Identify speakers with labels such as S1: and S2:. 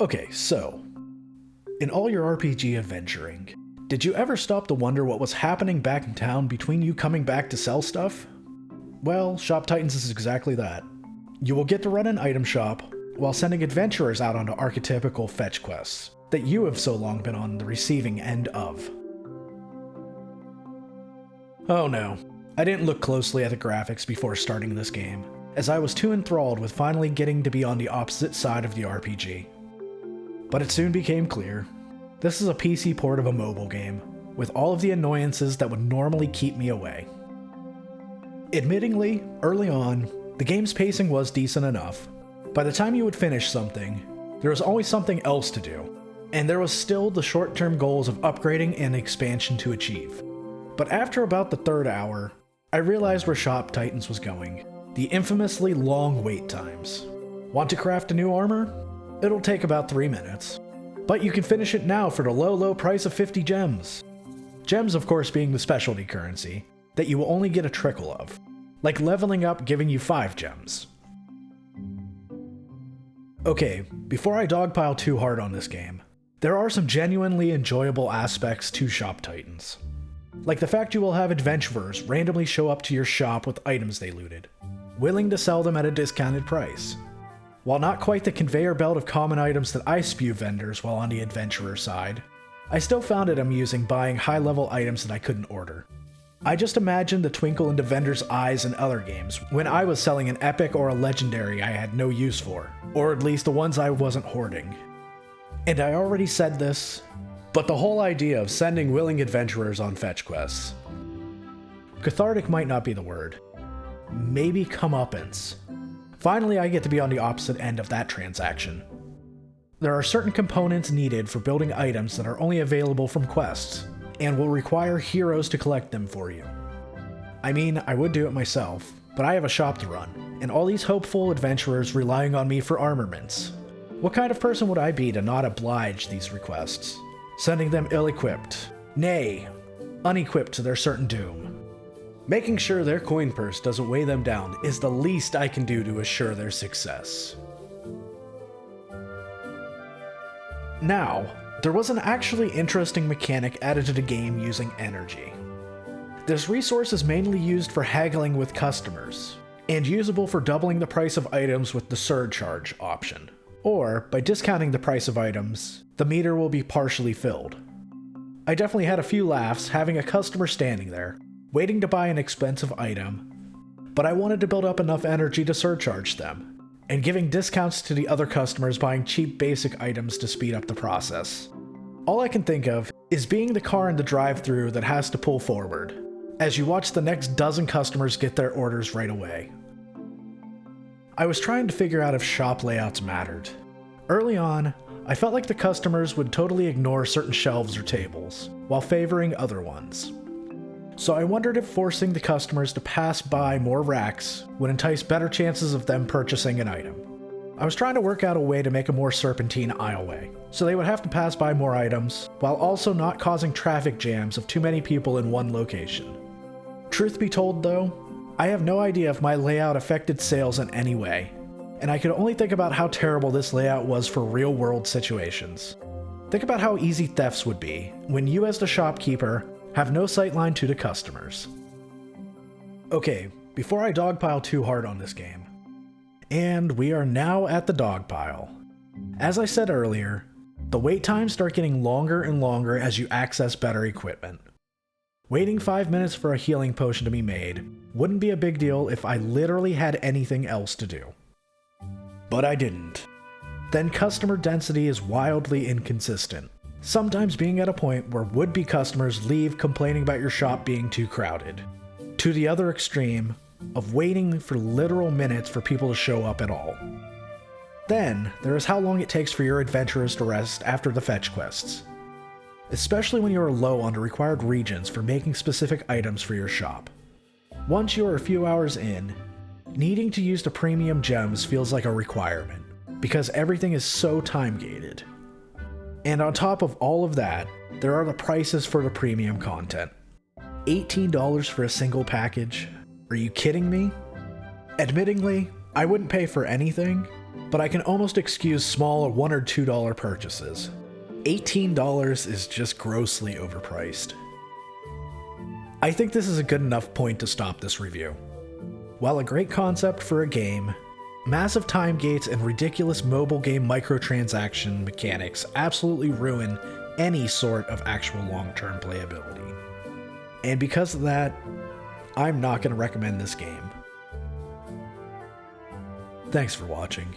S1: Okay, so, in all your RPG adventuring, did you ever stop to wonder what was happening back in town between you coming back to sell stuff? Well, Shoppe Titans is exactly that. You will get to run an item shop while sending adventurers out onto archetypical fetch quests that you have so long been on the receiving end of. Oh no, I didn't look closely at the graphics before starting this game, as I was too enthralled with finally getting to be on the opposite side of the RPG. But it soon became clear. This is a PC port of a mobile game, with all of the annoyances that would normally keep me away. Admittingly, early on, the game's pacing was decent enough. By the time you would finish something, there was always something else to do, and there was still the short-term goals of upgrading and expansion to achieve. But after about the third hour, I realized where Shoppe Titans was going. The infamously long wait times. Want to craft a new armor? It'll take about 3 minutes. But you can finish it now for the low price of 50 gems. Gems, of course, being the specialty currency that you will only get a trickle of, like leveling up giving you 5 gems. Okay, before I dogpile too hard on this game, there are some genuinely enjoyable aspects to Shoppe Titans. Like the fact you will have adventurers randomly show up to your shop with items they looted, willing to sell them at a discounted price. While not quite the conveyor belt of common items that I spew vendors while on the adventurer side, I still found it amusing buying high-level items that I couldn't order. I just imagined the twinkle into vendors' eyes in other games when I was selling an epic or a legendary I had no use for, or at least the ones I wasn't hoarding. And I already said this, but the whole idea of sending willing adventurers on fetch quests. Cathartic might not be the word. Maybe comeuppance. Finally, I get to be on the opposite end of that transaction. There are certain components needed for building items that are only available from quests, and will require heroes to collect them for you. I mean, I would do it myself, but I have a shop to run, and all these hopeful adventurers relying on me for armaments. What kind of person would I be to not oblige these requests? Sending them ill-equipped, nay, unequipped to their certain doom. Making sure their coin purse doesn't weigh them down is the least I can do to assure their success. Now, there was an actually interesting mechanic added to the game using energy. This resource is mainly used for haggling with customers, and usable for doubling the price of items with the surcharge option. Or, by discounting the price of items, the meter will be partially filled. I definitely had a few laughs having a customer standing there, waiting to buy an expensive item, but I wanted to build up enough energy to surcharge them, and giving discounts to the other customers buying cheap basic items to speed up the process. All I can think of is being the car in the drive-thru that has to pull forward, as you watch the next dozen customers get their orders right away. I was trying to figure out if shop layouts mattered. Early on, I felt like the customers would totally ignore certain shelves or tables, while favoring other ones. So I wondered if forcing the customers to pass by more racks would entice better chances of them purchasing an item. I was trying to work out a way to make a more serpentine aisleway, so they would have to pass by more items, while also not causing traffic jams of too many people in one location. Truth be told though, I have no idea if my layout affected sales in any way, and I could only think about how terrible this layout was for real-world situations. Think about how easy thefts would be when you as the shopkeeper have no sightline to the customers. Okay, before I dogpile too hard on this game. And we are now at the dogpile. As I said earlier, the wait times start getting longer and longer as you access better equipment. Waiting 5 minutes for a healing potion to be made wouldn't be a big deal if I literally had anything else to do. But I didn't. Then customer density is wildly inconsistent, sometimes being at a point where would-be customers leave complaining about your shop being too crowded, to the other extreme of waiting for literal minutes for people to show up at all. Then, there is how long it takes for your adventurers to rest after the fetch quests, especially when you are low on the required regions for making specific items for your shop. Once you are a few hours in, needing to use the premium gems feels like a requirement, because everything is so time-gated. And on top of all of that, there are the prices for the premium content. $18 for a single package? Are you kidding me? Admittingly, I wouldn't pay for anything, but I can almost excuse small $1 or $2 purchases. $18 is just grossly overpriced. I think this is a good enough point to stop this review. While a great concept for a game, massive time gates and ridiculous mobile game microtransaction mechanics absolutely ruin any sort of actual long-term playability. And because of that, I'm not going to recommend this game. Thanks for watching.